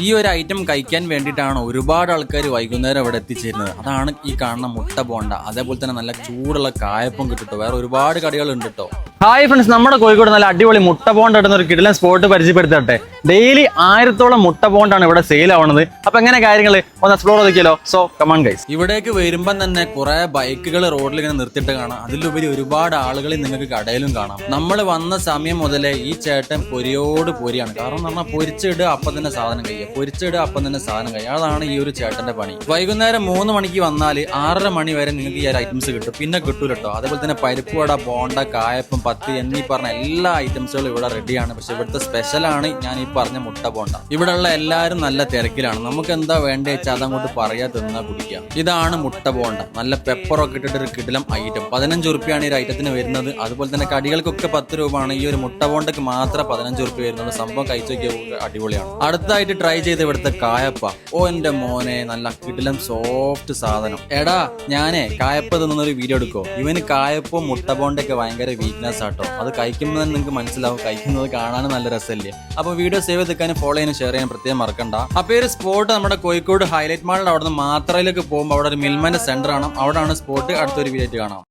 ഈ ഒരു ഐറ്റം കഴിക്കാൻ വേണ്ടിയിട്ടാണ് ഒരുപാട് ആൾക്കാർ വൈകുന്നേരം ഇവിടെ എത്തിച്ചേരുന്നത്. അതാണ് ഈ കാണുന്ന മുട്ട ബോണ്ട. അതേപോലെ തന്നെ നല്ല ചൂടുള്ള കായപ്പം കിട്ടും. വേറെ ഒരുപാട് കടികൾ ഉണ്ട് കേട്ടോ. ഹായ് ഫ്രണ്ട്സ്, നമ്മുടെ കോഴിക്കോട് നല്ല അടിപൊളി മുട്ട ബോണ്ട ഇടുന്ന ഒരു കിടിലൻ സ്പോട്ട് പരിചയപ്പെടുത്തട്ടെ. ഡെയിലി 1000-ഓളം മുട്ട ബോണ്ടാണ് ഇവിടെ സെയിൽ ആവുന്നത്. അപ്പൊ എങ്ങനെ കാര്യങ്ങൾ ഒന്ന് എക്സ്പ്ലോർ ചെയ്തില്ലോ. So come on guys. ഇവിടേക്ക് വരുമ്പം തന്നെ കുറെ ബൈക്കുകൾ റോഡിൽ ഇങ്ങനെ നിർത്തിയിട്ട് കാണാം. അതിലുപരി ഒരുപാട് ആളുകളെ നിങ്ങൾക്ക് കടയിലും കാണാം. നമ്മൾ വന്ന സമയം മുതലേ ഈ ചേട്ടൻ പൊരിയോട് പൊരിയാണ്. കാരണം എന്ന് പറഞ്ഞാൽ പൊരിച്ചിടുക അപ്പം തന്നെ സാധനം കഴിയുക, പൊരിച്ചിടുക അപ്പം തന്നെ സാധനം കഴിയുക. അതാണ് ഈ ഒരു ചേട്ടന്റെ പണി. വൈകുന്നേരം 3 മണിക്ക് വന്നാൽ 6:30 മണി വരെ നിങ്ങൾക്ക് ഈ ഒരു ഐറ്റംസ് കിട്ടും. പിന്നെ കിട്ടൂല കേട്ടോ. അതേപോലെ തന്നെ പരിപ്പ് വട, ബോണ്ട, കായപ്പം, പത്ത് എന്നീ പറഞ്ഞ എല്ലാ ഐറ്റംസുകളും ഇവിടെ റെഡിയാണ്. പക്ഷെ ഇവിടുത്തെ സ്പെഷ്യലാണ് ഞാൻ ഈ പറഞ്ഞ മുട്ട ബോണ്ട. ഇവിടെയുള്ള എല്ലാവരും നല്ല തിരക്കിലാണ്. നമുക്ക് എന്താ വേണ്ടത് വെച്ചാൽ അതങ്ങോട്ട് പറയാ, തിന്നാ കുടിക്കാം. ഇതാണ് മുട്ട ബോണ്ട. നല്ല പെപ്പറൊക്കെ ഇട്ടിട്ട് ഒരു കിടിലം ഐറ്റം. 15 രൂപയാണ് ഈ ഒരു ഐറ്റത്തിന് വരുന്നത്. അതുപോലെ തന്നെ കടികൾക്കൊക്കെ 10 രൂപയാണ്. ഈ ഒരു മുട്ട ബോണ്ടക്ക് മാത്രം 15 രൂപ വരുന്നുള്ളൂ. സംഭവം കഴിച്ചു നോക്കിയ അടിപൊളിയാണ്. അടുത്തായിട്ട് ട്രൈ ചെയ്ത് ഇവിടുത്തെ കായപ്പ. ഓ എന്റെ മോനെ, നല്ല കിടിലം സോഫ്റ്റ് സാധനം. എടാ ഞാനേ കായപ്പ തിന്നൊരു വീഡിയോ എടുക്കോ. ഇവന് കായപ്പവും മുട്ട ബോണ്ടൊക്കെ ഭയങ്കര വീക്ക്നെസ് ആട്ടോ. അത് കഴിക്കുമ്പോൾ തന്നെ നിങ്ങൾക്ക് മനസ്സിലാവും. കഴിക്കുന്നത് കാണാനും നല്ല രസമല്ലേ. അപ്പൊ വീഡിയോ സേവ് ചെയ്തെക്കാനും ഫോളോ ചെയ്യാനും ഷെയർ ചെയ്യാൻ പ്രത്യേകം മറക്കണ്ട. അപ്പൊ ഈ ഒരു സ്പോട്ട് നമ്മുടെ കോഴിക്കോട് ഹൈലൈറ്റ് മാളിൽ അവിടെ നിന്ന് മാത്രയിലേക്ക് പോകുമ്പോൾ അവിടെ ഒരു മിൽമന്റെ സെന്റർ ആണ്. അവിടെയാണ് സ്പോട്ട്. അടുത്തൊരു വീഡിയോ കാണാം.